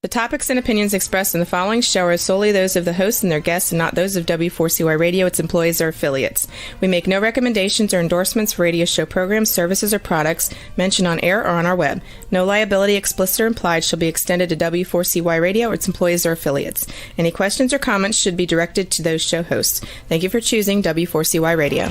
The topics and opinions expressed in the following show are solely those of the hosts and their guests and not those of W4CY Radio, its employees, or affiliates. We make no recommendations or endorsements for radio show programs, services, or products mentioned on air or on our web. No liability, explicit or implied, shall be extended to W4CY Radio or its employees or affiliates. Any questions or comments should be directed to those show hosts. Thank you for choosing W4CY Radio.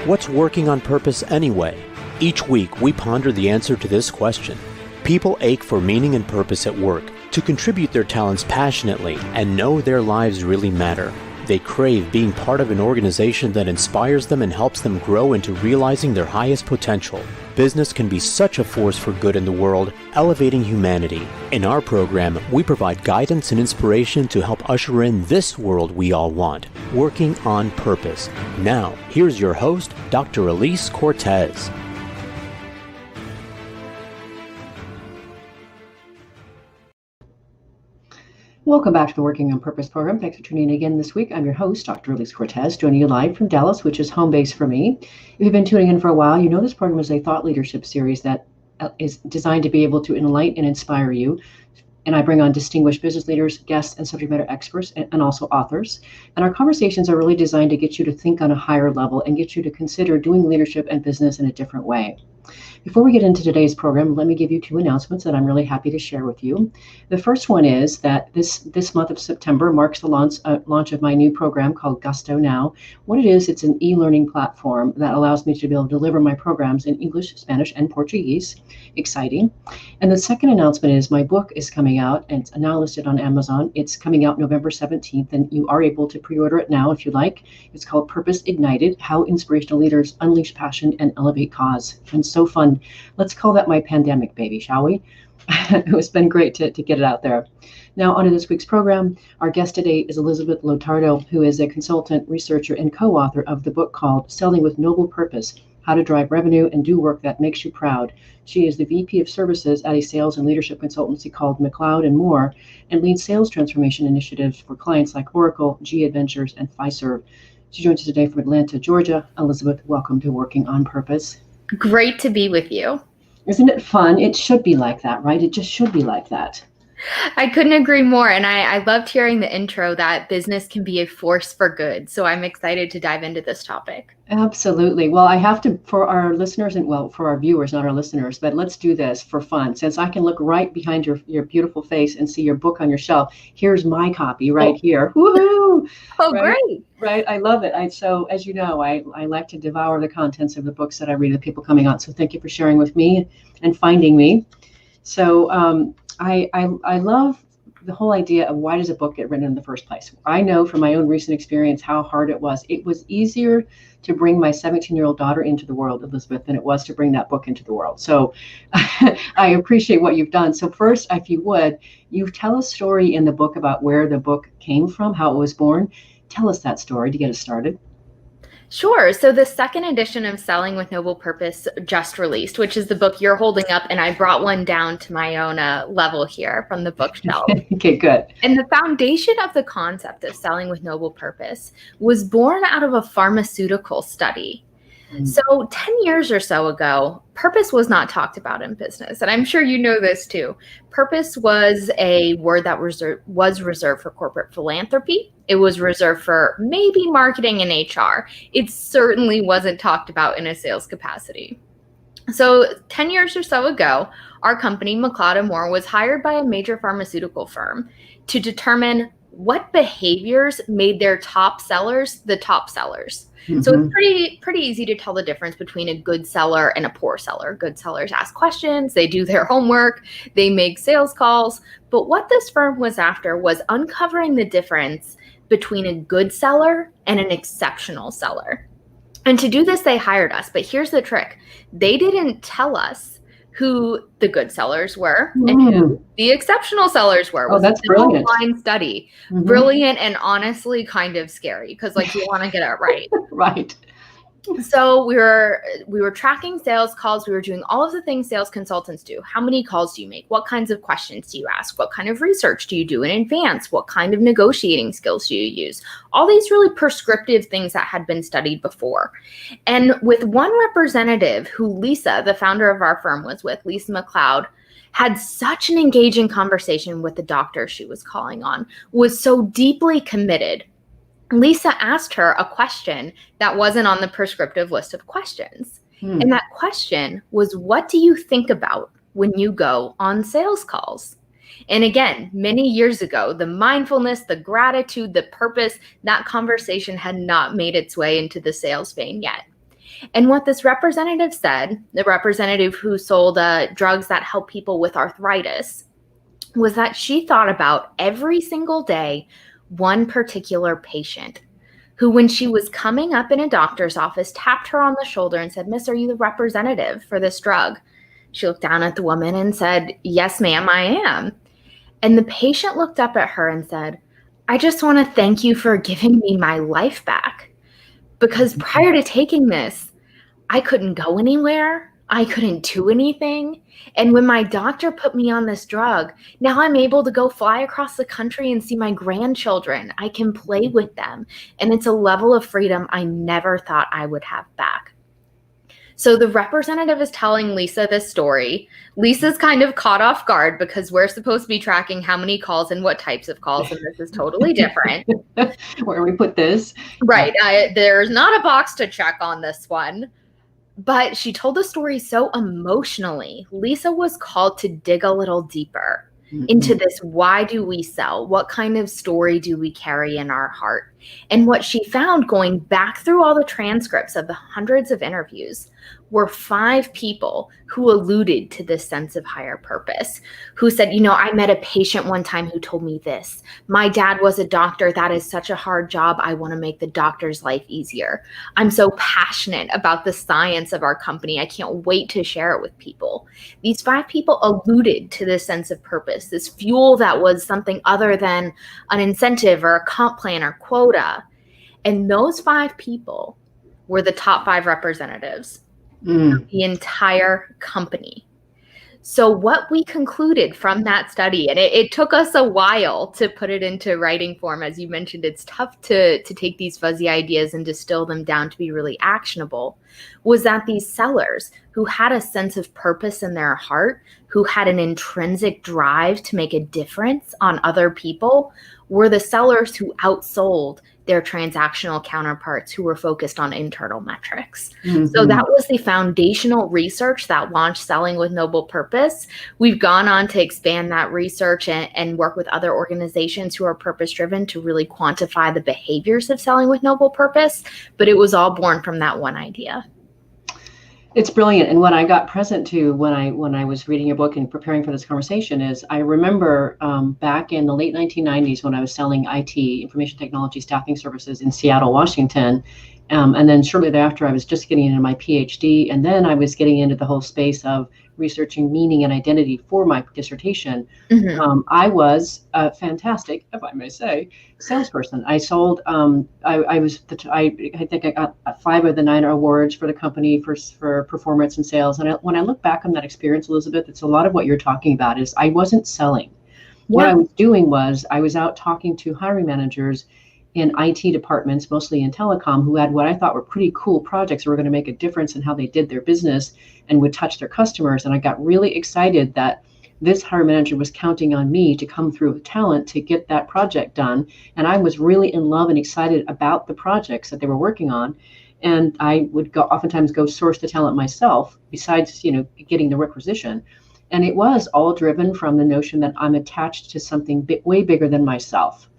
What's working on purpose anyway? Each week, we ponder the answer to this question. People ache for meaning and purpose at work, to contribute their talents passionately and know their lives really matter. They crave being part of an organization that inspires them and helps them grow into realizing their highest potential. Business can be such a force for good in the world, elevating humanity. In our program, we provide guidance and inspiration to help usher in this world we all want, working on purpose. Now, here's your host, Dr. Elise Cortez. Welcome back to the Working on Purpose program. Thanks for tuning in again this week. I'm your host, Dr. Elise Cortez, joining you live from Dallas, which is home base for me. If you've been tuning in for a while, you know this program is a thought leadership series that is designed to be able to enlighten and inspire you. And I bring on distinguished business leaders, guests, and subject matter experts, and also authors. And our conversations are really designed to get you to think on a higher level and get you to consider doing leadership and business in a different way. Before we get into today's program, let me give you two announcements that I'm really happy to share with you. The first one is that this month of September marks the launch of my new program called Gusto Now. What it is, it's an e-learning platform that allows me to be able to deliver my programs in English, Spanish, and Portuguese. Exciting. And the second announcement is my book is coming out, and it's now listed on Amazon. It's coming out November 17th, and you are able to pre-order it now if you like. It's called Purpose Ignited: How Inspirational Leaders Unleash Passion and Elevate Cause. And so fun. Let's call that my pandemic baby, shall we? It's been great to get it out there. Now, on to this week's program. Our guest today is Elizabeth Lotardo, who is a consultant, researcher, and co-author of the book called Selling with Noble Purpose: How to Drive Revenue and Do Work That Makes You Proud. She is the VP of Services at a sales and leadership consultancy called McLeod & Moore and leads sales transformation initiatives for clients like Oracle, GE Adventures, and Fiserv. She joins us today from Atlanta, Georgia. Elizabeth, welcome to Working on Purpose. Great to be with you. Isn't it fun? It should be like that, right? It just should be like that. I couldn't agree more. And I loved hearing the intro that business can be a force for good. So I'm excited to dive into this topic. Absolutely. Well, I have to, for our listeners and for our viewers, not our listeners, but let's do this for fun. Since I can look right behind your beautiful face and see your book on your shelf, here's my copy right here. Woohoo! Oh, right? Great. Right. I love it. So as you know, I like to devour the contents of the books that I read, the people coming on. So thank you for sharing with me and finding me. So I love the whole idea of why does a book get written in the first place? I know from my own recent experience how hard it was. It was easier to bring my 17-year-old daughter into the world, Elizabeth, than it was to bring that book into the world. So I appreciate what you've done. So first, if you would, you tell a story in the book about where the book came from, how it was born. Tell us that story to get us started. Sure. So the second edition of Selling with Noble Purpose just released, which is the book you're holding up. And I brought one down to my own level here from the bookshelf. Okay, good. And the foundation of the concept of Selling with Noble Purpose was born out of a pharmaceutical study. So 10 years or so ago, purpose was not talked about in business. And I'm sure you know this too. Purpose was a word that was reserved for corporate philanthropy. It was reserved for maybe marketing and HR. It certainly wasn't talked about in a sales capacity. So 10 years or so ago, our company, McLeod & Moore, was hired by a major pharmaceutical firm to determine what behaviors made their top sellers the top sellers. Mm-hmm. So it's pretty easy to tell the difference between a good seller and a poor seller. Good sellers ask questions, they do their homework, they make sales calls. But what this firm was after was uncovering the difference between a good seller and an exceptional seller. And to do this, they hired us. But here's the trick. They didn't tell us who the good sellers were and who the exceptional sellers were. Oh, that's brilliant. Blind study. Brilliant and honestly kind of scary because you want to get it right. Right. So we were tracking sales calls. We were doing all of the things sales consultants do. How many calls do you make? What kinds of questions do you ask? What kind of research do you do in advance? What kind of negotiating skills do you use? All these really prescriptive things that had been studied before. And with one representative who Lisa, the founder of our firm, was with, Lisa McLeod, had such an engaging conversation with the doctor she was calling on, was so deeply committed. Lisa asked her a question that wasn't on the prescriptive list of questions. And that question was, what do you think about when you go on sales calls? And again, many years ago, the mindfulness, the gratitude, the purpose, that conversation had not made its way into the sales vein yet. And what this representative said, the representative who sold drugs that help people with arthritis, was that she thought about every single day one particular patient who, when she was coming up in a doctor's office, tapped her on the shoulder and said, "Miss, are you the representative for this drug?" She looked down at the woman and said, "Yes, ma'am, I am." And the patient looked up at her and said, "I just want to thank you for giving me my life back, because prior to taking this, I couldn't go anywhere. I couldn't do anything. And when my doctor put me on this drug, now I'm able to go fly across the country and see my grandchildren. I can play with them. And it's a level of freedom I never thought I would have back." So the representative is telling Lisa this story. Lisa's kind of caught off guard because we're supposed to be tracking how many calls and what types of calls, and this is totally different. Where we put this. Right. There's not a box to check on this one. But she told the story so emotionally. Lisa was called to dig a little deeper into this. Why do we sell? What kind of story do we carry in our heart? And what she found, going back through all the transcripts of the hundreds of interviews, were 5 people who alluded to this sense of higher purpose, who said, I met a patient one time who told me this. My dad was a doctor. That is such a hard job. I want to make the doctor's life easier. I'm so passionate about the science of our company. I can't wait to share it with people. These 5 people alluded to this sense of purpose, this fuel that was something other than an incentive or a comp plan or quota. And those 5 people were the top 5 representatives of the entire company. So what we concluded from that study, and it took us a while to put it into writing form. As you mentioned, it's tough to take these fuzzy ideas and distill them down to be really actionable, was that these sellers who had a sense of purpose in their heart, who had an intrinsic drive to make a difference on other people, were the sellers who outsold their transactional counterparts who were focused on internal metrics. So that was the foundational research that launched Selling with Noble Purpose. We've gone on to expand that research and work with other organizations who are purpose-driven to really quantify the behaviors of selling with noble purpose, but it was all born from that one idea. It's brilliant. And what I got present to when I was reading your book and preparing for this conversation is I remember back in the late 1990s when I was selling IT, information technology staffing services in Seattle, Washington. And then shortly thereafter, I was just getting into my PhD. And then I was getting into the whole space of researching meaning and identity for my dissertation. I was a fantastic, if I may say, salesperson. I sold, I think I got 5 of the 9 awards for the company for performance and sales. And when I look back on that experience, Elizabeth, it's a lot of what you're talking about is I wasn't selling. What I was doing was I was out talking to hiring managers in IT departments, mostly in telecom, who had what I thought were pretty cool projects that were going to make a difference in how they did their business and would touch their customers. And I got really excited that this hiring manager was counting on me to come through with talent to get that project done. And I was really in love and excited about the projects that they were working on. And I would oftentimes go source the talent myself, besides, getting the requisition. And it was all driven from the notion that I'm attached to something way bigger than myself.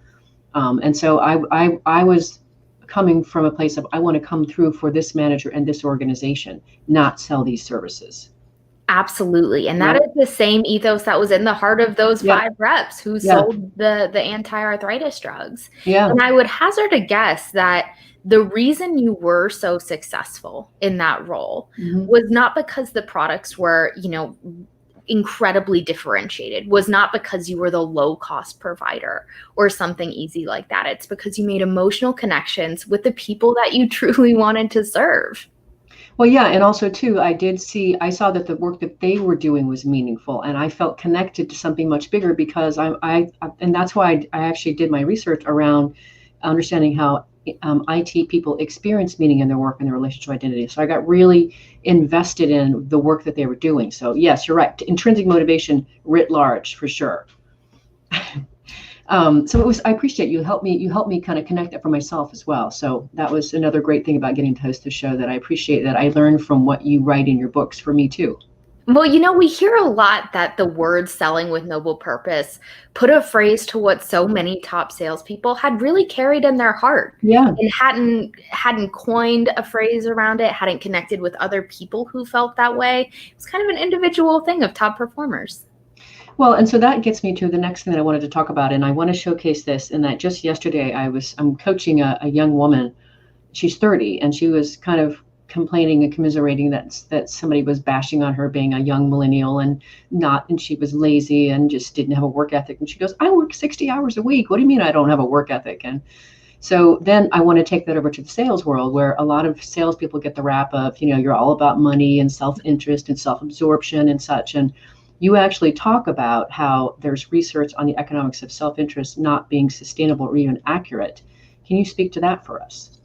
And so I was coming from a place of, I want to come through for this manager and this organization, not sell these services. Absolutely. And that is the same ethos that was in the heart of those 5 reps who sold the anti-arthritis drugs. And I would hazard a guess that the reason you were so successful in that role was not because the products were, incredibly differentiated was not because you were the low cost provider or something easy like that. It's because you made emotional connections with the people that you truly wanted to serve. Well, yeah, and also too, I saw that the work that they were doing was meaningful, and I felt connected to something much bigger because and that's why I actually did my research around understanding how IT people experience meaning in their work and their relationship identity. So I got really invested in the work that they were doing. So yes, you're right. Intrinsic motivation writ large, for sure. So I appreciate you helped me kind of connect that for myself as well. So that was another great thing about getting to host the show, that I appreciate that I learned from what you write in your books for me too. Well, we hear a lot that the word selling with noble purpose put a phrase to what so many top salespeople had really carried in their heart. Yeah. And hadn't coined a phrase around it, hadn't connected with other people who felt that way. It's kind of an individual thing of top performers. Well, and so that gets me to the next thing that I wanted to talk about, and I want to showcase this. In that just yesterday, I'm coaching a young woman. She's 30, and she was kind of complaining and commiserating that somebody was bashing on her being a young millennial and she was lazy and just didn't have a work ethic. And she goes, "I work 60 hours a week. What do you mean I don't have a work ethic?" And so then I want to take that over to the sales world, where a lot of salespeople get the rap of, you're all about money and self-interest and self-absorption and such. And you actually talk about how there's research on the economics of self-interest not being sustainable or even accurate. Can you speak to that for us?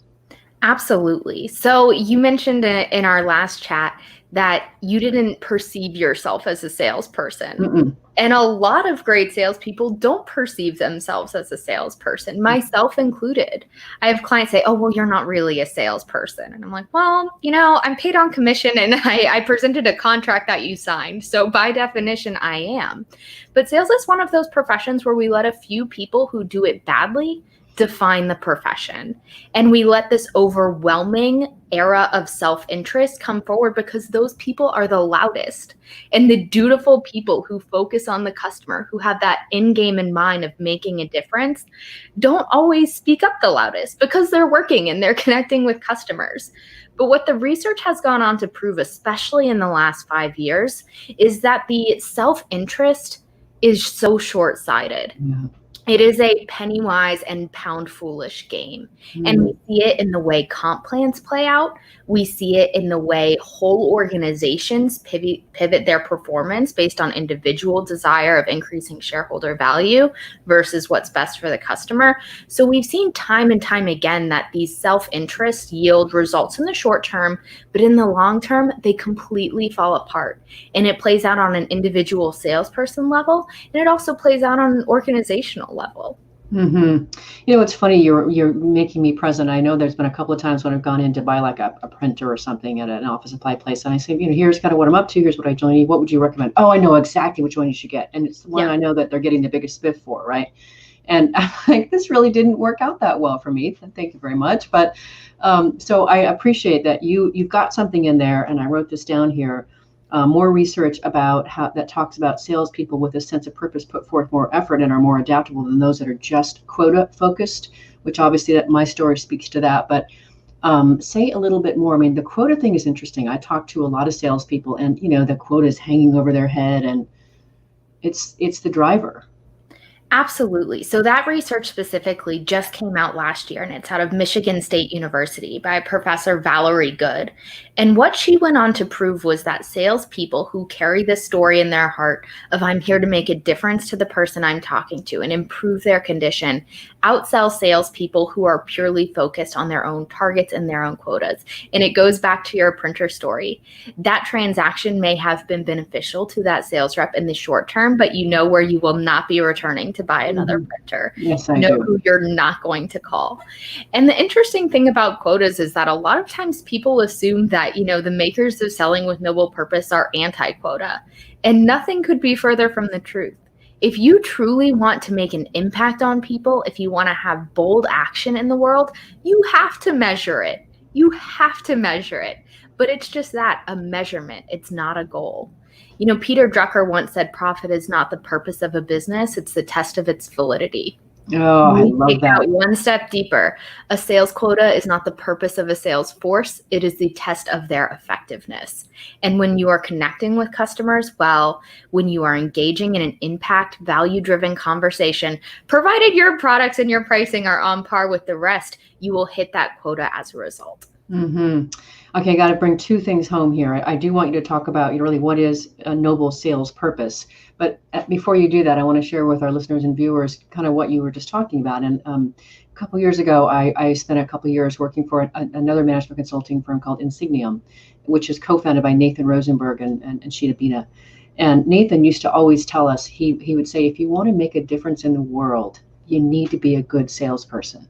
Absolutely. So you mentioned in our last chat that you didn't perceive yourself as a salesperson. Mm-mm. And a lot of great salespeople don't perceive themselves as a salesperson, myself included. I have clients say, "Oh, well, you're not really a salesperson." And I'm like, "Well, I'm paid on commission and I presented a contract that you signed. So by definition, I am." But sales is one of those professions where we let a few people who do it badly define the profession. And we let this overwhelming era of self-interest come forward because those people are the loudest. And the dutiful people who focus on the customer, who have that end game in mind of making a difference, don't always speak up the loudest because they're working and they're connecting with customers. But what the research has gone on to prove, especially in the last 5 years, is that the self-interest is so short-sighted. Yeah. It is a penny wise and pound foolish game. And we see it in the way comp plans play out. We see it in the way whole organizations pivot their performance based on individual desire of increasing shareholder value versus what's best for the customer. So we've seen time and time again that these self-interests yield results in the short term, but in the long term, they completely fall apart. And it plays out on an individual salesperson level, and it also plays out on an organizational level. Mm-hmm. It's funny, you're making me present. I know there's been a couple of times when I've gone in to buy like a printer or something at an office supply place, and I say, here's kind of what I'm up to. Here's what I joined you. What would you recommend? Oh, I know exactly which one you should get, and it's the one I know that they're getting the biggest spiff for, right? And I'm like, this really didn't work out that well for me. Thank you very much. But so I appreciate that you've got something in there, and I wrote this down here. More research about how that talks about salespeople with a sense of purpose put forth more effort and are more adaptable than those that are just quota focused, which obviously that my story speaks to that. But say a little bit more. I mean, the quota thing is interesting. I talk to a lot of salespeople, and the quota is hanging over their head, and it's the driver. Absolutely. So that research specifically just came out last year, and it's out of Michigan State University by Professor Valerie Good. And what she went on to prove was that salespeople who carry this story in their heart of "I'm here to make a difference to the person I'm talking to and improve their condition" outsell salespeople who are purely focused on their own targets and their own quotas. And it goes back to your printer story. That transaction may have been beneficial to that sales rep in the short term, but where you will not be returning to buy another printer. Yes, I do. Who you're not going to call. And the interesting thing about quotas is that a lot of times people assume that, the makers of selling with noble purpose are anti-quota. And nothing could be further from the truth. If you truly want to make an impact on people, if you want to have bold action in the world, you have to measure it. You have to measure it. But it's just that, a measurement. It's not a goal. Peter Drucker once said, "Profit is not the purpose of a business, it's the test of its validity." Oh, I We love take that. that one step deeper. A sales quota is not the purpose of a sales force. It is the test of their effectiveness. And when you are connecting with customers, well, when you are engaging in an impact, value-driven conversation, provided your products and your pricing are on par with the rest, you will hit that quota as a result. Mm-hmm. Okay, got to bring two things home here. I do want you to talk about really what is a noble sales purpose. But before you do that, I want to share with our listeners and viewers kind of what you were just talking about. And a couple of years ago, I spent a couple of years working for another management consulting firm called Insignium, which is co-founded by Nathan Rosenberg and Sheeta Bina. And Nathan used to always tell us, he would say, if you want to make a difference in the world, you need to be a good salesperson.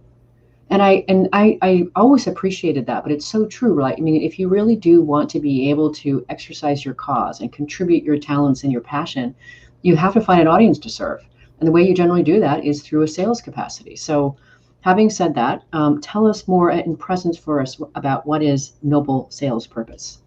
And I always appreciated that, but it's so true, right? I mean, if you really do want to be able to exercise your cause and contribute your talents and your passion, you have to find an audience to serve. And the way you generally do that is through a sales capacity. So having said that, tell us more in presence for us about what is noble sales purpose.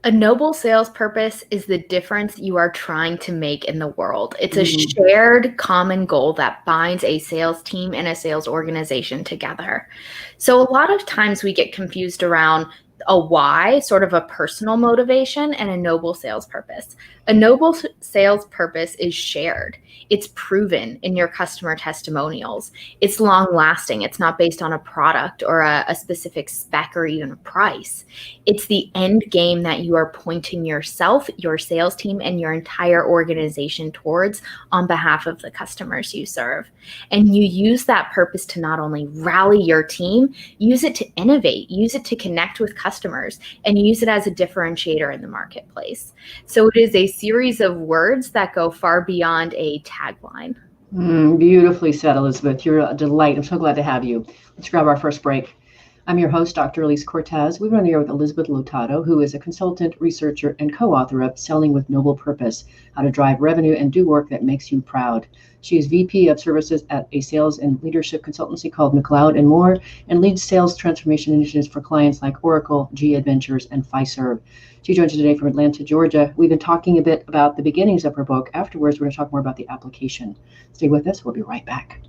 A noble sales purpose is the difference you are trying to make in the world. It's a shared common goal that binds a sales team and a sales organization together. So a lot of times we get confused around a why, sort of a personal motivation, and a noble sales purpose. A noble sales purpose is shared. It's proven in your customer testimonials. It's long lasting. It's not based on a product or a specific spec or even a price. It's the end game that you are pointing yourself, your sales team, and your entire organization towards on behalf of the customers you serve. And you use that purpose to not only rally your team, use it to innovate, use it to connect with customers, and use it as a differentiator in the marketplace. So it is a series of words that go far beyond a tagline. Beautifully said, Elizabeth. You're a delight. I'm so glad to have you. Let's grab our first break. I'm your host, Dr. Elise Cortez. We're on the air with Elizabeth Lotado, who is a consultant, researcher, and co-author of Selling with Noble Purpose, How to Drive Revenue and Do Work That Makes You Proud. She is VP of Services at a sales and leadership consultancy called McLeod & Moore and leads sales transformation initiatives for clients like Oracle, GE Adventures, and Fiserv. She joins us today from Atlanta, Georgia. We've been talking a bit about the beginnings of her book. Afterwards, we're going to talk more about the application. Stay with us. We'll be right back.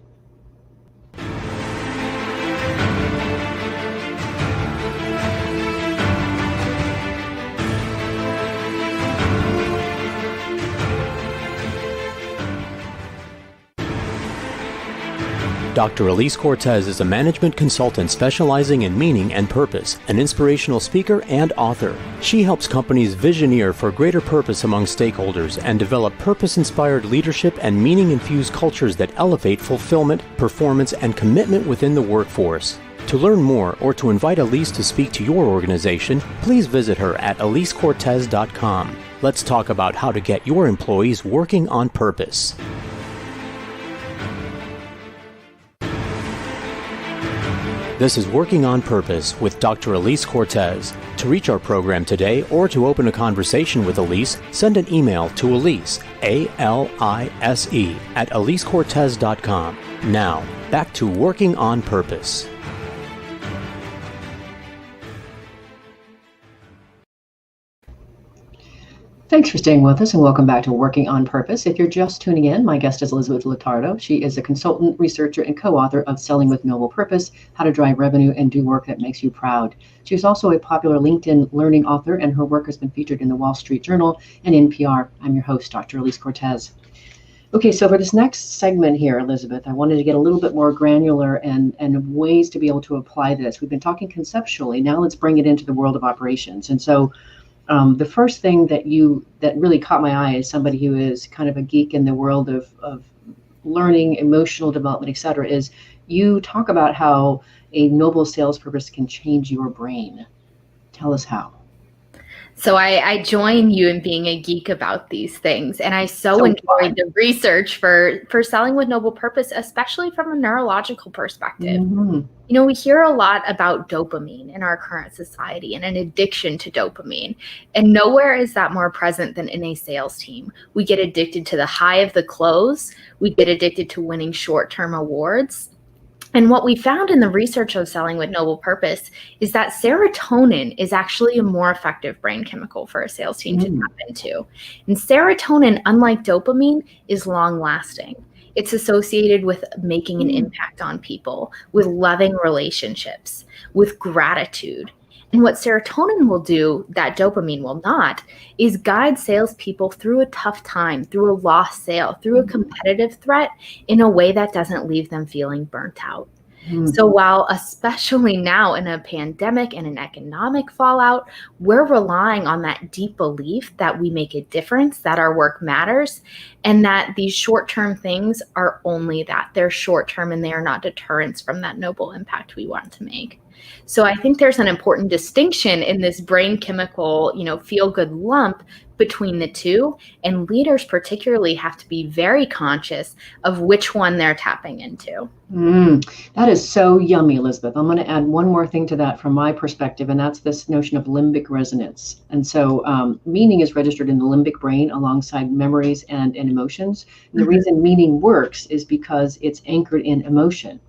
Dr. Elise Cortez is a management consultant specializing in meaning and purpose, an inspirational speaker and author. She helps companies visioneer for greater purpose among stakeholders and develop purpose-inspired leadership and meaning-infused cultures that elevate fulfillment, performance, and commitment within the workforce. To learn more or to invite Elise to speak to your organization, please visit her at elisecortez.com. Let's talk about how to get your employees working on purpose. This is Working on Purpose with Dr. Elise Cortez. To reach our program today or to open a conversation with Elise, send an email to Elise, A-L-I-S-E, at elisecortez.com. Now, back to Working on Purpose. Thanks for staying with us and welcome back to Working on Purpose. If you're just tuning in, my guest is Elizabeth Lotado. She is a consultant, researcher, and co-author of Selling with Noble Purpose, How to Drive Revenue and Do Work That Makes You Proud. She is also a popular LinkedIn learning author, and her work has been featured in the Wall Street Journal and NPR. I'm your host, Dr. Elise Cortez. Okay, so for this next segment here, Elizabeth, I wanted to get a little bit more granular and ways to be able to apply this. We've been talking conceptually. Now let's bring it into the world of operations. And so the first thing that really caught my eye as somebody who is kind of a geek in the world of learning, emotional development, et cetera, is you talk about how a noble sales purpose can change your brain. Tell us how. So I join you in being a geek about these things. And I so enjoyed the research for Selling with Noble Purpose, especially from a neurological perspective. Mm-hmm. You know, we hear a lot about dopamine in our current society and an addiction to dopamine. And nowhere is that more present than in a sales team. We get addicted to the high of the close. We get addicted to winning short-term awards. And what we found in the research of Selling with Noble Purpose is that serotonin is actually a more effective brain chemical for a sales team to tap into. And serotonin, unlike dopamine, is long lasting. It's associated with making an impact on people, with loving relationships, with gratitude. And what serotonin will do that dopamine will not is guide salespeople through a tough time, through a lost sale, through a competitive threat in a way that doesn't leave them feeling burnt out. So while especially now in a pandemic and an economic fallout, we're relying on that deep belief that we make a difference, that our work matters, and that these short-term things are only that. They're short-term and they are not deterrents from that noble impact we want to make. So I think there's an important distinction in this brain chemical, feel-good lump between the two, and leaders particularly have to be very conscious of which one they're tapping into. That is so yummy, Elizabeth. I'm going to add one more thing to that from my perspective, and that's this notion of limbic resonance. And so meaning is registered in the limbic brain alongside memories and emotions. And the reason meaning works is because it's anchored in emotion.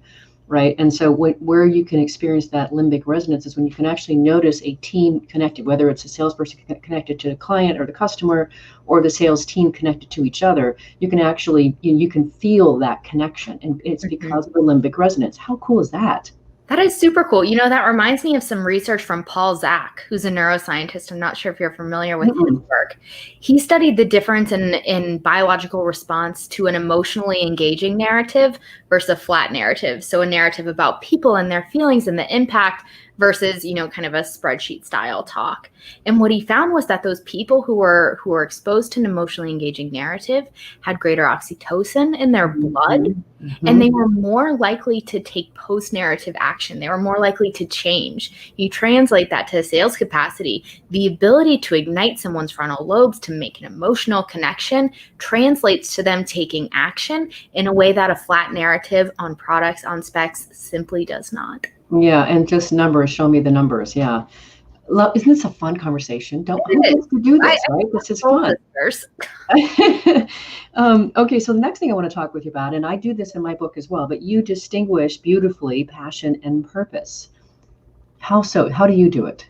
Right. And so where you can experience that limbic resonance is when you can actually notice a team connected, whether it's a salesperson connected to the client or the customer, or the sales team connected to each other. You can actually, you can feel that connection. And it's because of the limbic resonance. How cool is that? That is super cool. That reminds me of some research from Paul Zak, who's a neuroscientist. I'm not sure if you're familiar with his work. He studied the difference in biological response to an emotionally engaging narrative versus a flat narrative. So a narrative about people and their feelings and the impact versus, kind of a spreadsheet style talk. And what he found was that those people who were exposed to an emotionally engaging narrative had greater oxytocin in their blood, and they were more likely to take post-narrative action. They were more likely to change. You translate that to sales capacity, the ability to ignite someone's frontal lobes to make an emotional connection translates to them taking action in a way that a flat narrative on products, on specs simply does not. Yeah, and just numbers, show me the numbers. Yeah. Isn't this a fun conversation? Who gets to do this, right? This is fun. Okay, so the next thing I want to talk with you about, and I do this in my book as well, but you distinguish beautifully passion and purpose. How so? How do you do it?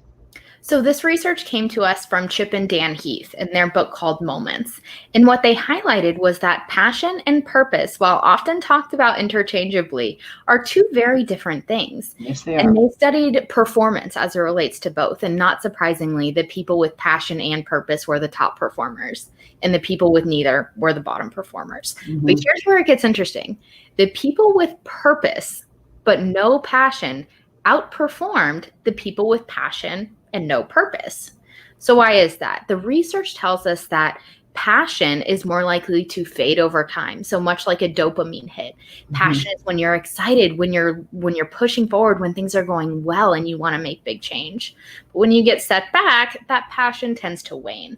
So this research came to us from Chip and Dan Heath in their book called Moments. And what they highlighted was that passion and purpose, while often talked about interchangeably, are two very different things. Yes, they are. And they studied performance as it relates to both. And not surprisingly, the people with passion and purpose were the top performers, and the people with neither were the bottom performers. But here's where it gets interesting. The people with purpose but no passion outperformed the people with passion and no purpose. So why is that? The research tells us that passion is more likely to fade over time. So much like a dopamine hit. Passion is when you're excited, when you're pushing forward, when things are going well and you want to make big change. But when you get set back, that passion tends to wane.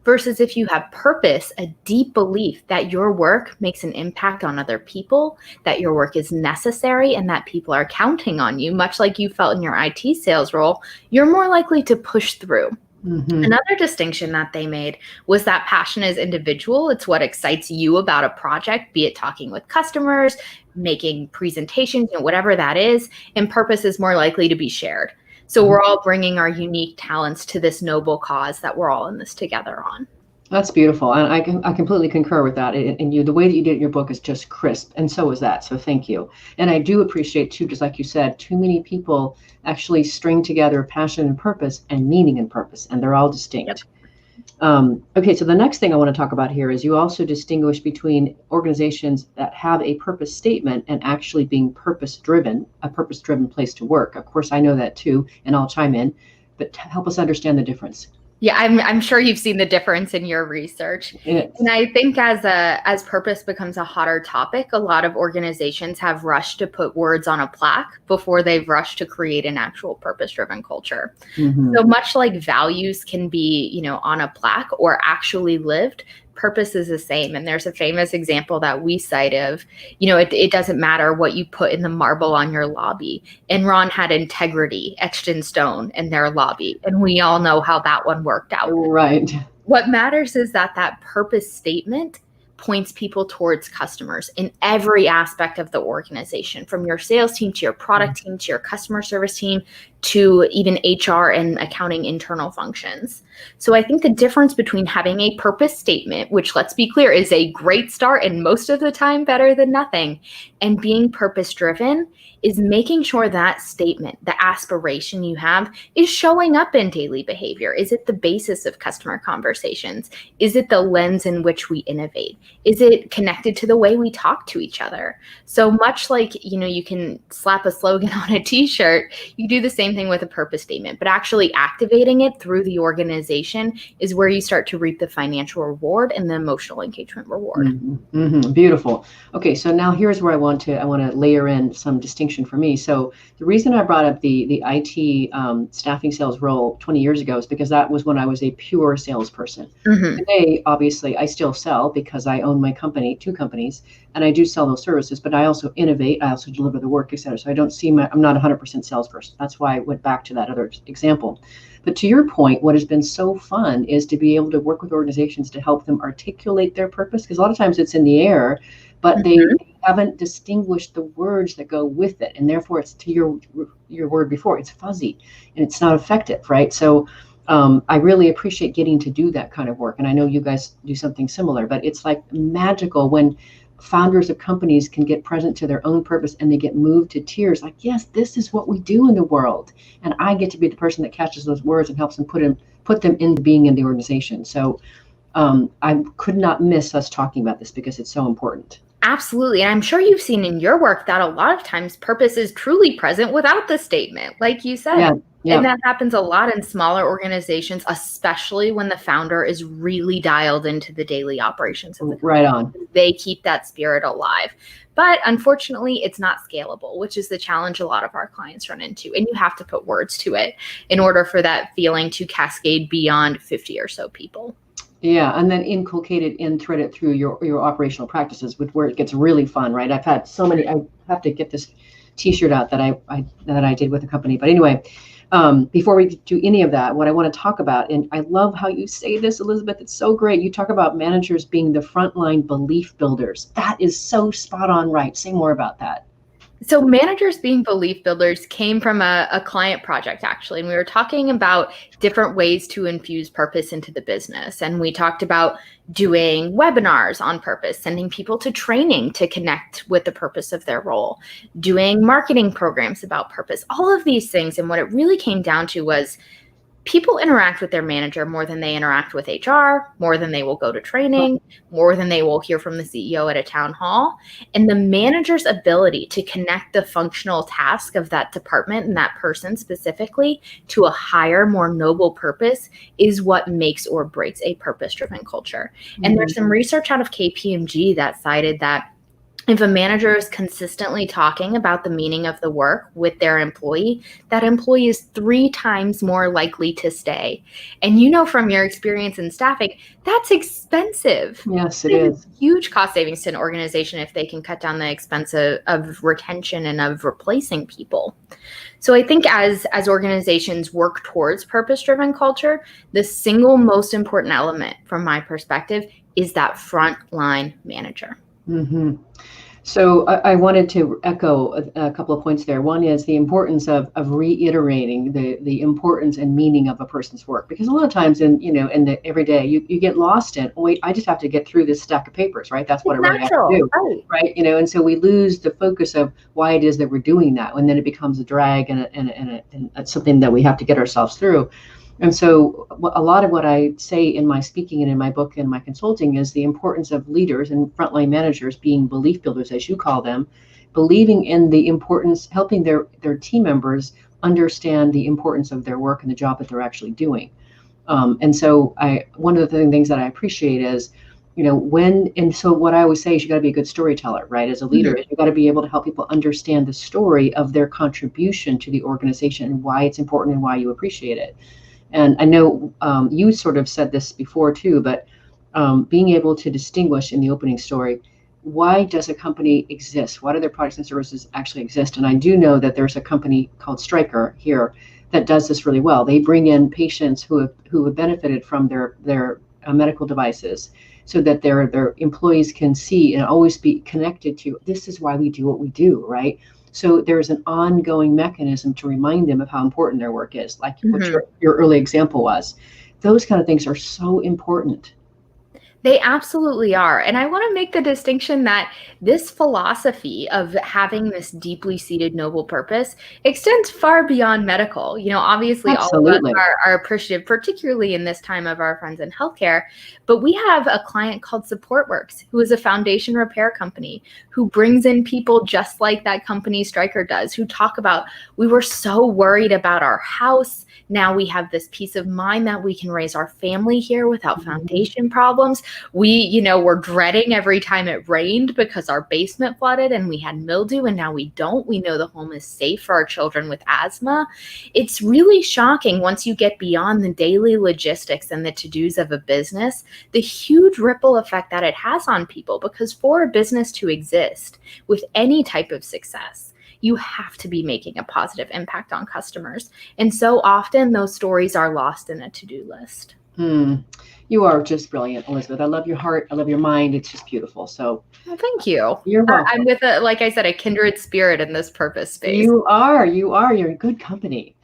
Versus if you have purpose, a deep belief that your work makes an impact on other people, that your work is necessary, and that people are counting on you, much like you felt in your IT sales role, you're more likely to push through. Another distinction that they made was that passion is individual. It's what excites you about a project, be it talking with customers, making presentations, whatever that is, and purpose is more likely to be shared. So we're all bringing our unique talents to this noble cause that we're all in this together on. That's beautiful. And I completely concur with that. And the way that you did it in your book is just crisp. And so is that. So thank you. And I do appreciate too, just like you said, too many people actually string together passion and purpose and meaning and purpose, and they're all distinct. Yep. Okay, so the next thing I want to talk about here is you also distinguish between organizations that have a purpose statement and actually being purpose-driven, a purpose-driven place to work. Of course, I know that too, and I'll chime in, but help us understand the difference. Yeah, I'm sure you've seen the difference in your research. Yes. And I think as purpose becomes a hotter topic, a lot of organizations have rushed to put words on a plaque before they've rushed to create an actual purpose-driven culture. So much like values can be, on a plaque or actually lived, purpose is the same. And there's a famous example that we cite of, it doesn't matter what you put in the marble on your lobby. Enron had integrity etched in stone in their lobby. And we all know how that one worked out. Right. What matters is that purpose statement points people towards customers in every aspect of the organization, from your sales team to your product team to your customer service team to even HR and accounting internal functions. So I think the difference between having a purpose statement, which let's be clear is a great start and most of the time better than nothing, and being purpose driven is making sure that statement, the aspiration you have, is showing up in daily behavior. Is it the basis of customer conversations? Is it the lens in which we innovate? Is it connected to the way we talk to each other? So much like, you can slap a slogan on a t-shirt, you do the same thing with a purpose statement, but actually activating it through the organization is where you start to reap the financial reward and the emotional engagement reward. Mm-hmm. Mm-hmm. Beautiful. Okay, so now here's where I want to layer in some distinction for me. So the reason I brought up the IT staffing sales role 20 years ago is because that was when I was a pure salesperson. Mm-hmm. Today, obviously, I still sell because I own my company, 2 companies, and I do sell those services, but I also innovate, I also deliver the work, et cetera. So I'm not 100% salesperson. That's why I went back to that other example. But to your point, what has been so fun is to be able to work with organizations to help them articulate their purpose, because a lot of times it's in the air, but they haven't distinguished the words that go with it. And therefore, it's to your word before, it's fuzzy and it's not effective, right? So I really appreciate getting to do that kind of work. And I know you guys do something similar, but it's like magical when founders of companies can get present to their own purpose and they get moved to tears. Like, yes, this is what we do in the world. And I get to be the person that catches those words and helps them put them into being in the organization. So I could not miss us talking about this because it's so important. Absolutely. And I'm sure you've seen in your work that a lot of times purpose is truly present without the statement, like you said. Yeah. And that happens a lot in smaller organizations, especially when the founder is really dialed into the daily operations of the company. Right on. They keep that spirit alive. But unfortunately, it's not scalable, which is the challenge a lot of our clients run into. And you have to put words to it in order for that feeling to cascade beyond 50 or so people. Yeah, and then inculcate it and thread it through your operational practices, where it gets really fun, right? I've had so many. I have to get this T-shirt out that I did with the company. But anyway, before we do any of that, what I want to talk about, and I love how you say this, Elizabeth. It's so great. You talk about managers being the frontline belief builders. That is so spot on, right? Say more about that. So managers being belief builders came from a client project, actually. And we were talking about different ways to infuse purpose into the business. And we talked about doing webinars on purpose, sending people to training to connect with the purpose of their role, doing marketing programs about purpose, all of these things. And what it really came down to was people interact with their manager more than they interact with HR, more than they will go to training, more than they will hear from the CEO at a town hall. And the manager's ability to connect the functional task of that department and that person specifically to a higher, more noble purpose is what makes or breaks a purpose-driven culture. Mm-hmm. And there's some research out of KPMG that cited that if a manager is consistently talking about the meaning of the work with their employee, that employee is 3 times more likely to stay. And from your experience in staffing, that's expensive. Yes, it is. Huge cost savings to an organization if they can cut down the expense of retention and of replacing people. So I think as organizations work towards purpose-driven culture, the single most important element from my perspective is that frontline manager. Mm-hmm. So I wanted to echo a couple of points there. One is the importance of reiterating the importance and meaning of a person's work, because a lot of times in the everyday you get lost in, wait, I just have to get through this stack of papers, right? That's what I really have to do, right? And so we lose the focus of why it is that we're doing that, and then it becomes a drag and something that we have to get ourselves through. And so a lot of what I say in my speaking and in my book and my consulting is the importance of leaders and frontline managers being belief builders, as you call them, believing in the importance, helping their team members understand the importance of their work and the job that they're actually doing. And so one of the things that I appreciate is, so what I always say is you got to be a good storyteller, right? As a leader, mm-hmm. You got to be able to help people understand the story of their contribution to the organization and why it's important and why you appreciate it. And I know you sort of said this before too, but being able to distinguish in the opening story, why does a company exist? Why do their products and services actually exist? And I do know that there's a company called Stryker here that does this really well. They bring in patients who have benefited from their medical devices, so that their employees can see and always be connected to, this is why we do what we do, right? So there's an ongoing mechanism to remind them of how important their work is, like what Mhm. your early example was. Those kind of things are so important. They absolutely are. And I want to make the distinction that this philosophy of having this deeply seated noble purpose extends far beyond medical. Obviously, all of us Absolutely. are appreciative, particularly in this time of our friends in healthcare. But we have a client called SupportWorks, who is a foundation repair company, who brings in people just like that company Stryker does, who talk about, we were so worried about our house. Now we have this peace of mind that we can raise our family here without foundation problems. We, were dreading every time it rained because our basement flooded and we had mildew, and now we don't. We know the home is safe for our children with asthma. It's really shocking once you get beyond the daily logistics and the to-dos of a business, the huge ripple effect that it has on people, because for a business to exist with any type of success, you have to be making a positive impact on customers. And so often those stories are lost in a to-do list. You are just brilliant, Elizabeth. I love your heart. I love your mind. It's just beautiful. So well, thank you. You're welcome. I'm with like I said, a kindred spirit in this purpose space. You are. You're in good company.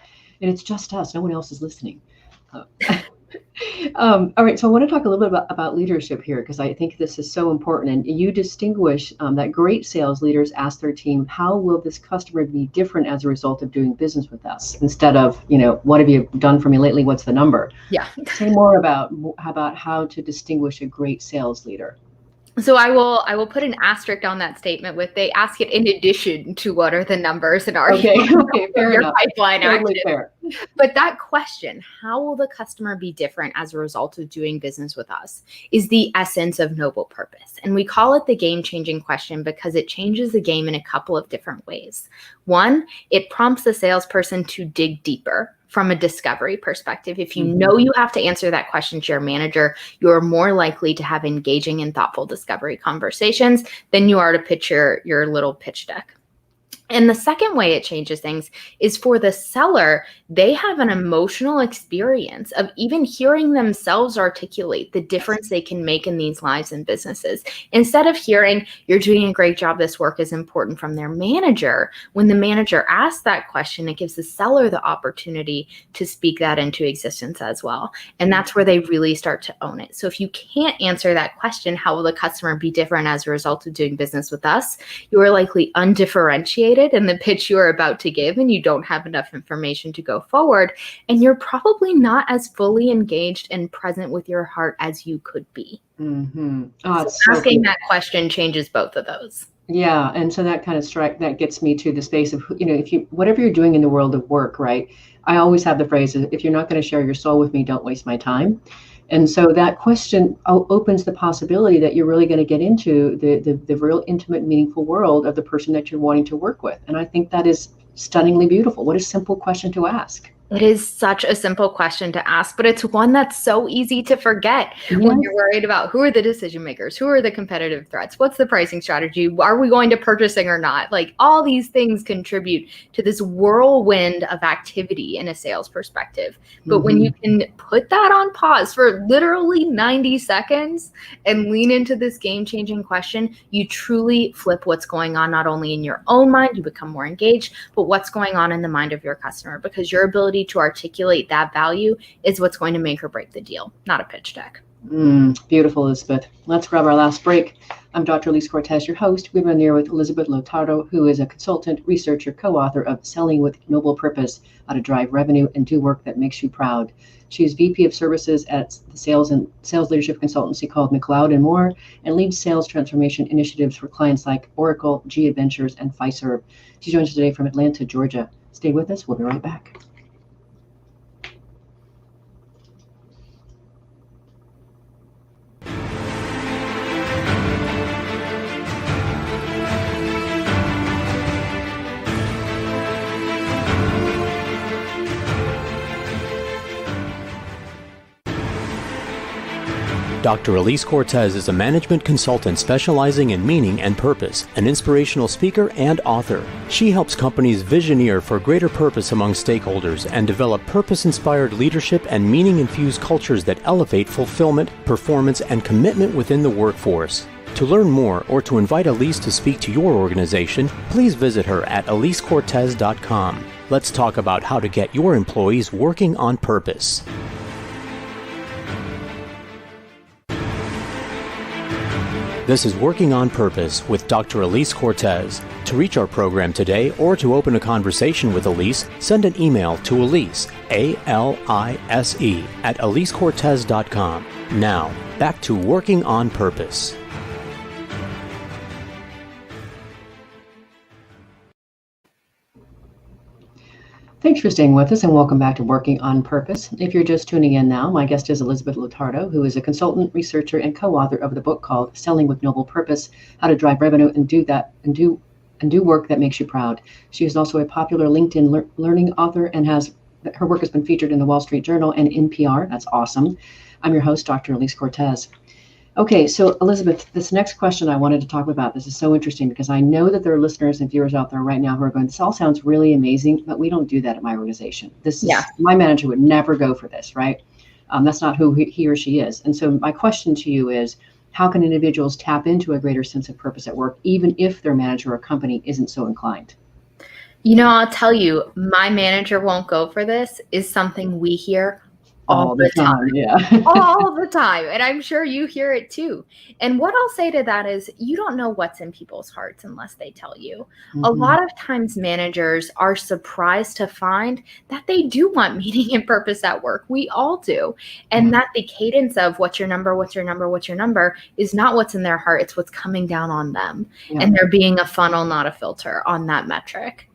And it's just us. No one else is listening. All right, so I want to talk a little bit about leadership here, because I think this is so important. And you distinguish that great sales leaders ask their team, how will this customer be different as a result of doing business with us? Instead of, what have you done for me lately? What's the number? Yeah. Say more about how to distinguish a great sales leader. So I will put an asterisk on that statement with, they ask it in addition to what are the numbers in our fair enough. pipeline Totally active. Fair. But that question, how will the customer be different as a result of doing business with us, is the essence of noble purpose. And we call it the game-changing question because it changes the game in a couple of different ways. One, it prompts the salesperson to dig deeper from a discovery perspective. If you know you have to answer that question to your manager, you're more likely to have engaging and thoughtful discovery conversations than you are to pitch your little pitch deck. And the second way it changes things is for the seller, they have an emotional experience of even hearing themselves articulate the difference they can make in these lives and businesses. Instead of hearing, you're doing a great job, this work is important from their manager, when the manager asks that question, it gives the seller the opportunity to speak that into existence as well. And that's where they really start to own it. So if you can't answer that question, how will the customer be different as a result of doing business with us? You are likely undifferentiated in the pitch you're about to give, and you don't have enough information to go forward, and you're probably not as fully engaged and present with your heart as you could be. So asking that question changes both of those. Yeah, and so that kind of that gets me to the space of, if you, whatever you're doing in the world of work, right? I always have the phrase, if you're not going to share your soul with me, don't waste my time. And so that question opens the possibility that you're really going to get into the real intimate, meaningful world of the person that you're wanting to work with. And I think that is stunningly beautiful. What a simple question to ask. It is such a simple question to ask, but it's one that's so easy to forget when you're worried about who are the decision makers, who are the competitive threats, what's the pricing strategy, are we going to purchasing or not? Like, all these things contribute to this whirlwind of activity in a sales perspective. But when you can put that on pause for literally 90 seconds and lean into this game-changing question, you truly flip what's going on, not only in your own mind, you become more engaged, but what's going on in the mind of your customer, because your ability to articulate that value is what's going to make or break the deal, not a pitch deck. Beautiful, Elizabeth. Let's grab our last break. I'm Dr. Elise Cortez, your host. We've been here with Elizabeth Lotardo, who is a consultant, researcher, co-author of Selling with Noble Purpose, How to Drive Revenue and Do Work That Makes You Proud. She is VP of Services at the sales leadership consultancy called McLeod & Moore, and leads sales transformation initiatives for clients like Oracle, G Adventures, and Fiserv. She joins us today from Atlanta, Georgia. Stay with us. We'll be right back. Dr. Elise Cortez is a management consultant specializing in meaning and purpose, an inspirational speaker and author. She helps companies visioneer for greater purpose among stakeholders and develop purpose-inspired leadership and meaning-infused cultures that elevate fulfillment, performance, and commitment within the workforce. To learn more or to invite Elise to speak to your organization, please visit her at elisecortez.com. Let's talk about how to get your employees working on purpose. This is Working on Purpose with Dr. Elise Cortez. To reach our program today or to open a conversation with Elise, send an email to Elise, A-L-I-S-E, at elisecortez.com. Now, back to Working on Purpose. Thanks for staying with us and welcome back to Working on Purpose. If you're just tuning in now, my guest is Elizabeth Lotardo, who is a consultant, researcher, and co-author of the book called Selling with Noble Purpose: How to Drive Revenue and Do Work That Makes You Proud. She is also a popular LinkedIn learning author and her work has been featured in the Wall Street Journal and NPR. That's awesome. I'm your host, Dr. Elise Cortez. Okay, so Elizabeth, this next question I wanted to talk about, this is so interesting because I know that there are listeners and viewers out there right now who are going, this all sounds really amazing, but we don't do that at my organization. My manager would never go for this, right? That's not who he or she is. And so my question to you is, how can individuals tap into a greater sense of purpose at work, even if their manager or company isn't so inclined? I'll tell you, my manager won't go for this is something we hear all the time. Yeah. All the time. And I'm sure you hear it too. And what I'll say to that is you don't know what's in people's hearts unless they tell you. Mm-hmm. A lot of times managers are surprised to find that they do want meaning and purpose at work. We all do. And that the cadence of what's your number is not what's in their heart. It's what's coming down on them. Yeah. And they're being a funnel, not a filter on that metric.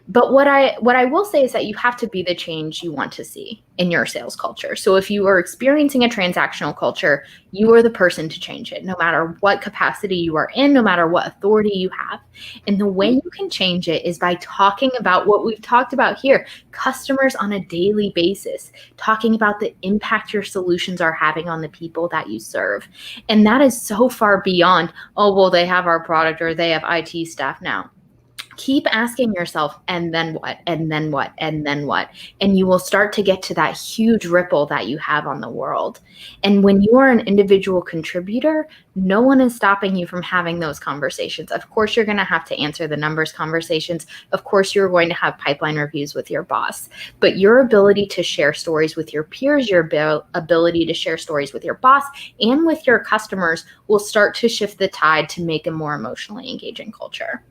But what I will say is that you have to be the change you want to see in your sales culture. So if you are experiencing a transactional culture, you are the person to change it, no matter what capacity you are in, no matter what authority you have. And the way you can change it is by talking about what we've talked about here, customers on a daily basis, talking about the impact your solutions are having on the people that you serve. And that is so far beyond, oh, well, they have our product or they have IT staff now. Keep asking yourself, and then what, and then what, and then what? And you will start to get to that huge ripple that you have on the world. And when you are an individual contributor, no one is stopping you from having those conversations. Of course, you're going to have to answer the numbers conversations. Of course, you're going to have pipeline reviews with your boss. But your ability to share stories with your peers, your ability to share stories with your boss and with your customers will start to shift the tide to make a more emotionally engaging culture.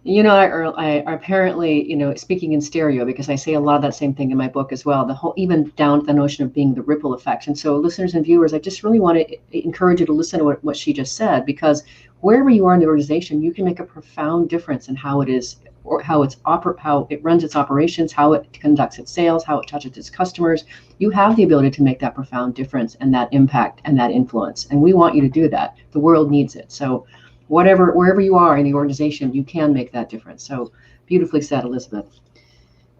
I apparently, speaking in stereo, because I say a lot of that same thing in my book as well, even down to the notion of being the ripple effect. And so listeners and viewers, I just really want to encourage you to listen to what she just said, because wherever you are in the organization, you can make a profound difference in how it is, or how it runs its operations, how it conducts its sales, how it touches its customers. You have the ability to make that profound difference and that impact and that influence. And we want you to do that. The world needs it. So wherever you are in the organization, you can make that difference. So beautifully said, Elizabeth.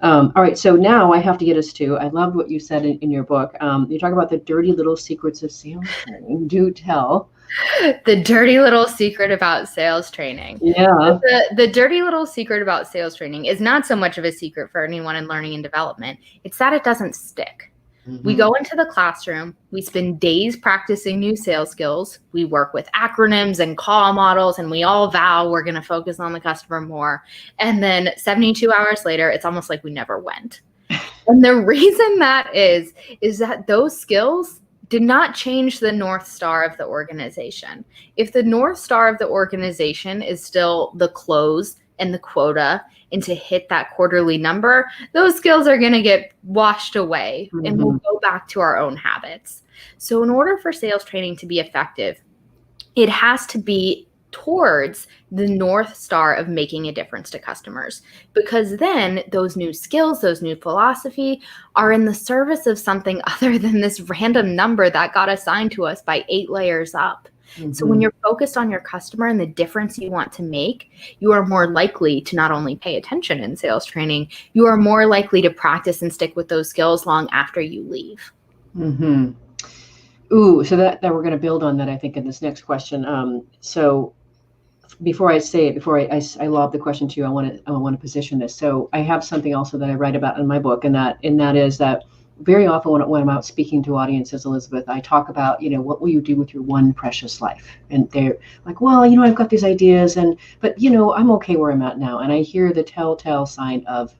All right, so now I have to get us to, I loved what you said in your book. You talk about the dirty little secrets of sales training. Do tell. The dirty little secret about sales training. Yeah. The dirty little secret about sales training is not so much of a secret for anyone in learning and development. It's that it doesn't stick. Mm-hmm. We go into the classroom, we spend days practicing new sales skills, we work with acronyms and call models, and we all vow we're going to focus on the customer more. And then 72 hours later, it's almost like we never went. And the reason that is that those skills did not change the North Star of the organization. If the North Star of the organization is still the close and the quota, and to hit that quarterly number, those skills are going to get washed away and we'll go back to our own habits. So in order for sales training to be effective, it has to be towards the North Star of making a difference to customers, because then those new skills, those new philosophy are in the service of something other than this random number that got assigned to us by 8 layers up. Mm-hmm. So when you're focused on your customer and the difference you want to make, you are more likely to not only pay attention in sales training, you are more likely to practice and stick with those skills long after you leave. Mm-hmm. Ooh, so that we're going to build on that, I think, in this next question. So before I say it, I lob the question to you, I want to position this. So I have something also that I write about in my book, and that is that very often when I'm out speaking to audiences, Elizabeth, I talk about, what will you do with your one precious life? And they're like, well, I've got these ideas, but I'm okay where I'm at now. And I hear the telltale sign of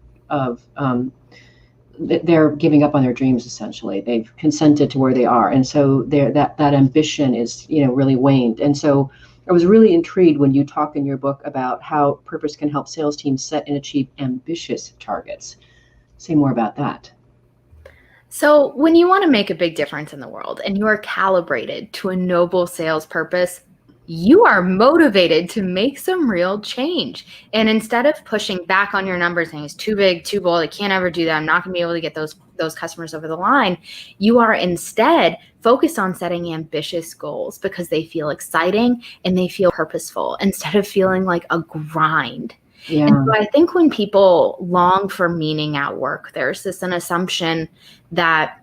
they're giving up on their dreams. Essentially, they've consented to where they are, and so that ambition is really waned. And so I was really intrigued when you talk in your book about how purpose can help sales teams set and achieve ambitious targets. Say more about that. So when you want to make a big difference in the world and you are calibrated to a noble sales purpose, you are motivated to make some real change. And instead of pushing back on your numbers saying it's too big, too bold, I can't ever do that, I'm not going to be able to get those customers over the line, you are instead focused on setting ambitious goals because they feel exciting and they feel purposeful instead of feeling like a grind. Yeah. And so I think when people long for meaning at work, there's an assumption that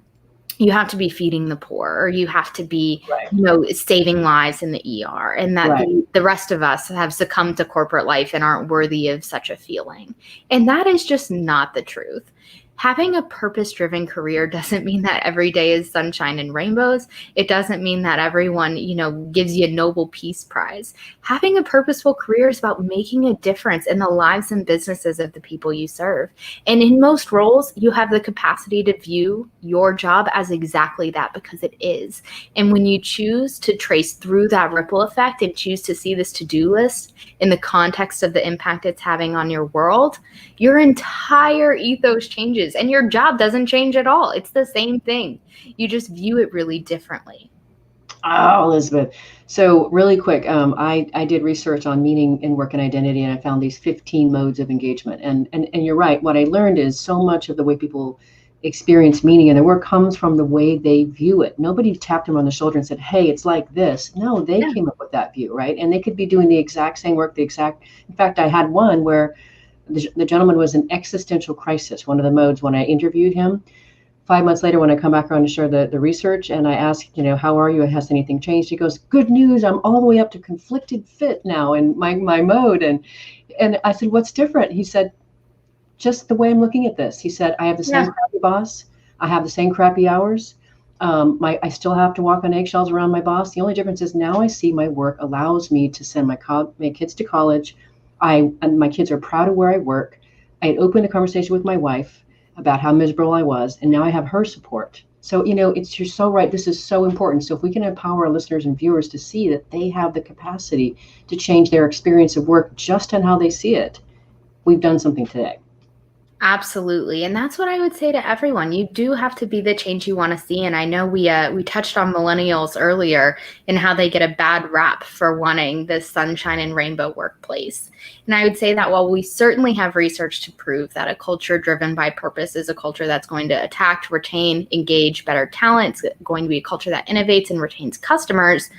you have to be feeding the poor or you have to be, saving lives in the ER, and that the rest of us have succumbed to corporate life and aren't worthy of such a feeling. And that is just not the truth. Having a purpose-driven career doesn't mean that every day is sunshine and rainbows. It doesn't mean that everyone, gives you a Nobel Peace Prize. Having a purposeful career is about making a difference in the lives and businesses of the people you serve. And in most roles, you have the capacity to view your job as exactly that because it is. And when you choose to trace through that ripple effect and choose to see this to-do list in the context of the impact it's having on your world, your entire ethos changes. And your job doesn't change at all. It's the same thing. You just view it really differently. Oh, Elizabeth. So really quick, I did research on meaning in work and identity, and I found these 15 modes of engagement. And you're right. What I learned is so much of the way people experience meaning in their work comes from the way they view it. Nobody tapped them on the shoulder and said, hey, it's like this. No, they came up with that view, right? And they could be doing the exact same work, in fact, I had one where the gentleman was in existential crisis, one of the modes when I interviewed him. 5 months later, when I come back around to share the research and I ask, how are you? Has anything changed? He goes, good news. I'm all the way up to conflicted fit now in my mode. And I said, what's different? He said, just the way I'm looking at this. He said, I have the same crappy boss. I have the same crappy hours. I still have to walk on eggshells around my boss. The only difference is now I see my work allows me to send my kids to college. And my kids are proud of where I work. I had opened a conversation with my wife about how miserable I was, and now I have her support. So, you're so right. This is so important. So if we can empower our listeners and viewers to see that they have the capacity to change their experience of work just on how they see it, we've done something today. Absolutely. And that's what I would say to everyone. You do have to be the change you want to see. And I know we touched on millennials earlier and how they get a bad rap for wanting this sunshine and rainbow workplace. And I would say that while we certainly have research to prove that a culture driven by purpose is a culture that's going to attract, retain, engage better talent, it's going to be a culture that innovates and retains customers,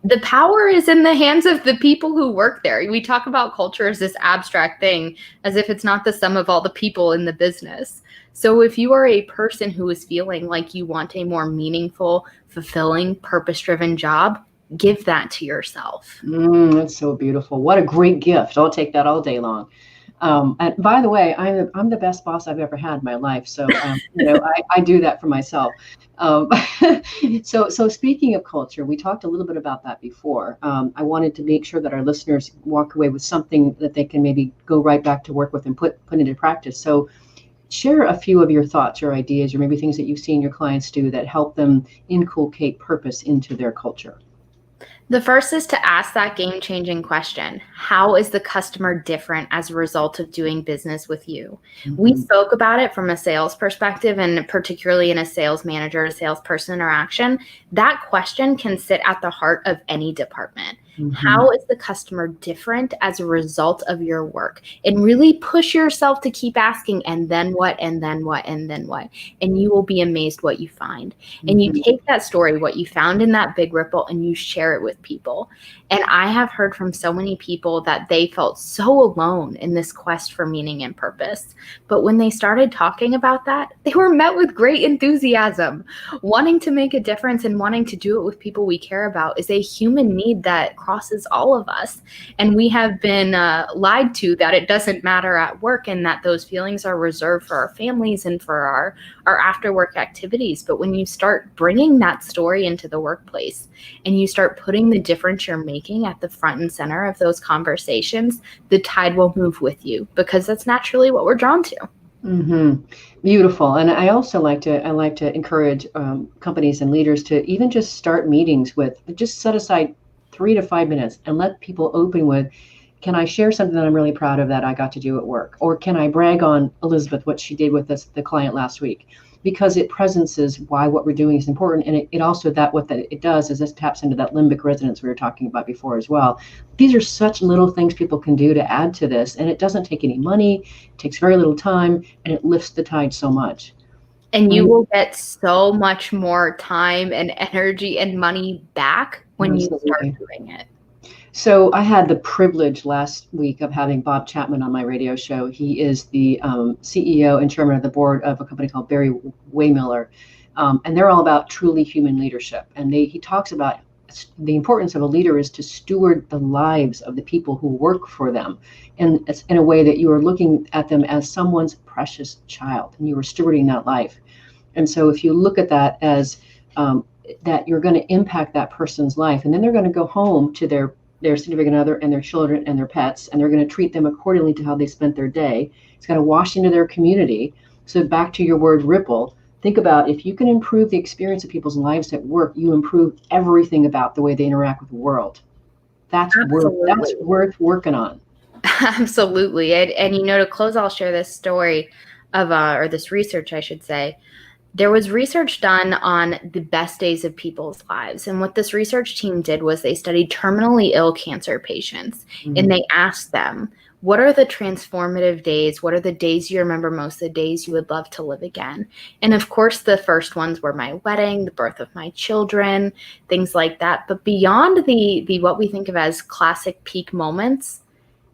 the power is in the hands of the people who work there. We talk about culture as this abstract thing, as if it's not the sum of all the people in the business. So if you are a person who is feeling like you want a more meaningful, fulfilling, purpose-driven job, give that to yourself. That's so beautiful. What a great gift. I'll take that all day long. And by the way, I'm the best boss I've ever had in my life. So, I do that for myself. So speaking of culture, we talked a little bit about that before. I wanted to make sure that our listeners walk away with something that they can maybe go right back to work with and put into practice. So share a few of your thoughts or ideas, or maybe things that you've seen your clients do that help them inculcate purpose into their culture. The first is to ask that game-changing question. How is the customer different as a result of doing business with you? Mm-hmm. We spoke about it from a sales perspective, and particularly in a sales manager, a salesperson interaction. That question can sit at the heart of any department. Mm-hmm. How is the customer different as a result of your work? And really push yourself to keep asking, and then what, and then what, and then what? And you will be amazed what you find. Mm-hmm. And you take that story, what you found in that big ripple, and you share it with people. And I have heard from so many people that they felt so alone in this quest for meaning and purpose. But when they started talking about that, they were met with great enthusiasm. Wanting to make a difference and wanting to do it with people we care about is a human need that crosses all of us. And we have been lied to that it doesn't matter at work and that those feelings are reserved for our families and for our after work activities. But when you start bringing that story into the workplace and you start putting the difference you're making at the front and center of those conversations, the tide will move with you, because that's naturally what we're drawn to. Mm-hmm. Beautiful. And I also like to encourage companies and leaders to even just start meetings with, just set aside 3 to 5 minutes and let people open with, can I share something that I'm really proud of that I got to do at work? Or can I brag on Elizabeth, what she did with the client last week? Because it presences why what we're doing is important. And it also, it does is this taps into that limbic resonance we were talking about before as well. These are such little things people can do to add to this. And it doesn't take any money, it takes very little time, and it lifts the tide so much. And you will get so much more time and energy and money back when you start doing it. So I had the privilege last week of having Bob Chapman on my radio show. He is the CEO and chairman of the board of a company called Barry Waymiller. And they're all about truly human leadership. And he talks about the importance of a leader is to steward the lives of the people who work for them. And it's in a way that you are looking at them as someone's precious child, and you are stewarding that life. And so if you look at that as that you're going to impact that person's life, and then they're going to go home to their significant other and their children and their pets, and they're going to treat them accordingly to how they spent their day. It's going to wash into their community. So back to your word ripple, think about if you can improve the experience of people's lives at work, you improve everything about the way they interact with the world. That's worth working on. Absolutely. And to close, I'll share this story of, or this research, I should say. There was research done on the best days of people's lives. And what this research team did was they studied terminally ill cancer patients. Mm-hmm. And they asked them, what are the transformative days? What are the days you remember most, the days you would love to live again? And of course, the first ones were my wedding, the birth of my children, things like that. But beyond the what we think of as classic peak moments,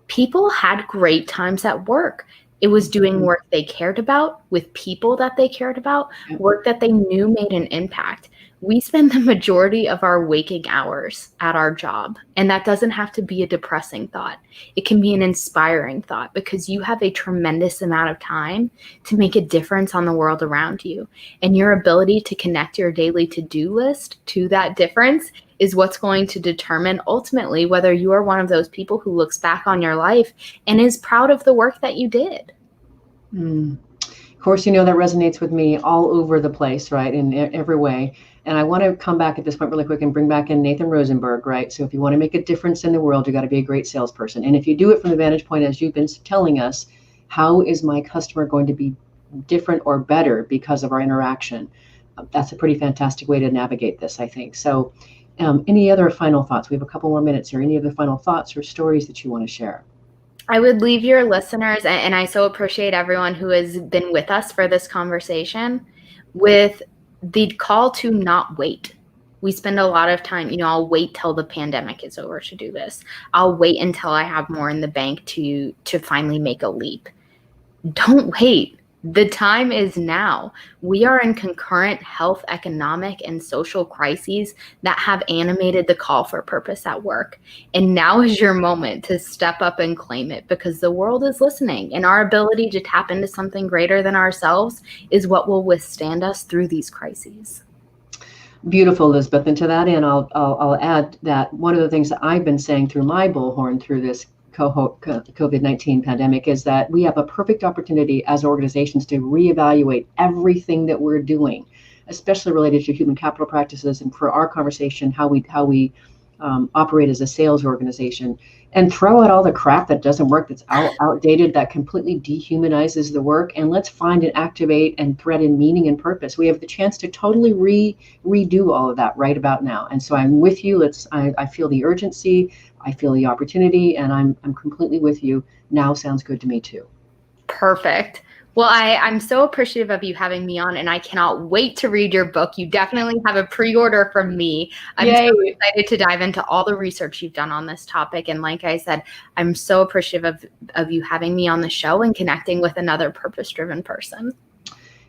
people had great times at work. It was doing work they cared about with people that they cared about, work that they knew made an impact. We spend the majority of our waking hours at our job, and that doesn't have to be a depressing thought. It can be an inspiring thought, because you have a tremendous amount of time to make a difference on the world around you. And your ability to connect your daily to-do list to that difference is what's going to determine ultimately whether you are one of those people who looks back on your life and is proud of the work that you did. Of course, that resonates with me all over the place, right, in every way. And I want to come back at this point really quick and bring back in Nathan Rosenberg, right? So if you want to make a difference in the world, you got to be a great salesperson. And if you do it from the vantage point, as you've been telling us, how is my customer going to be different or better because of our interaction? That's a pretty fantastic way to navigate this, I think. So any other final thoughts? We have a couple more minutes here. Any other final thoughts or stories that you want to share? I would leave your listeners, and I so appreciate everyone who has been with us for this conversation, with the call to not wait. We spend a lot of time, I'll wait till the pandemic is over to do this. I'll wait until I have more in the bank to finally make a leap. Don't wait. The time is now. We are in concurrent health, economic, and social crises that have animated the call for purpose at work. And now is your moment to step up and claim it, because the world is listening, and our ability to tap into something greater than ourselves is what will withstand us through these crises. Beautiful, Elizabeth. And to that end, I'll add that one of the things that I've been saying through my bullhorn through this COVID-19 pandemic is that we have a perfect opportunity as organizations to reevaluate everything that we're doing, especially related to human capital practices, and for our conversation, how we operate as a sales organization, and throw out all the crap that doesn't work, that's outdated, that completely dehumanizes the work, and let's find and activate and thread in meaning and purpose. We have the chance to totally redo all of that right about now. And so I'm with you. I feel the urgency, I feel the opportunity, and I'm completely with you. Now sounds good to me too. Perfect. Well, I'm so appreciative of you having me on, and I cannot wait to read your book. You definitely have a pre-order from me. I'm so excited to dive into all the research you've done on this topic. And like I said, I'm so appreciative of you having me on the show and connecting with another purpose-driven person.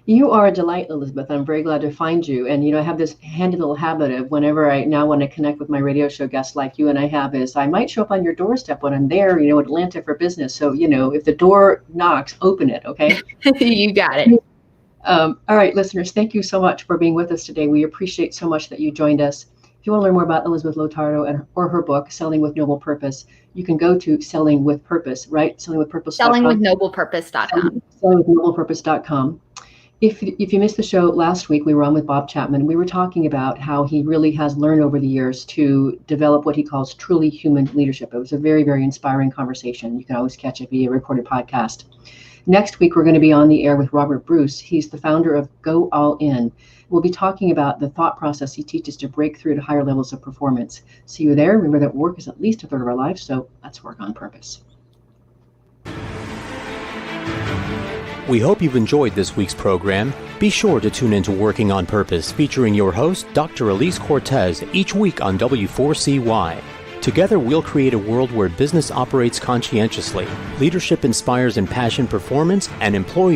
You are a delight, Elizabeth. I'm very glad to find you. And, I have this handy little habit of whenever I now want to connect with my radio show guests like you and I have is I might show up on your doorstep when I'm there, in Atlanta for business. So, if the door knocks, open it. Okay. You got it. All right, listeners, thank you so much for being with us today. We appreciate so much that you joined us. If you want to learn more about Elizabeth Lotardo or her book, Selling with Noble Purpose, you can go to Selling with Purpose, right? Sellingwithpurpose.com. Sellingwithnoblepurpose.com. Sellingwithnoblepurpose.com. If you missed the show last week, we were on with Bob Chapman. We were talking about how he really has learned over the years to develop what he calls truly human leadership. It was a very, very inspiring conversation. You can always catch it via recorded podcast. Next week, we're going to be on the air with Robert Bruce. He's the founder of Go All In. We'll be talking about the thought process he teaches to break through to higher levels of performance. See you there. Remember that work is at least a third of our life, so let's work on purpose. We hope you've enjoyed this week's program. Be sure to tune into Working on Purpose, featuring your host, Dr. Elise Cortez, each week on W4CY. Together, we'll create a world where business operates conscientiously, leadership inspires impassioned performance, and employees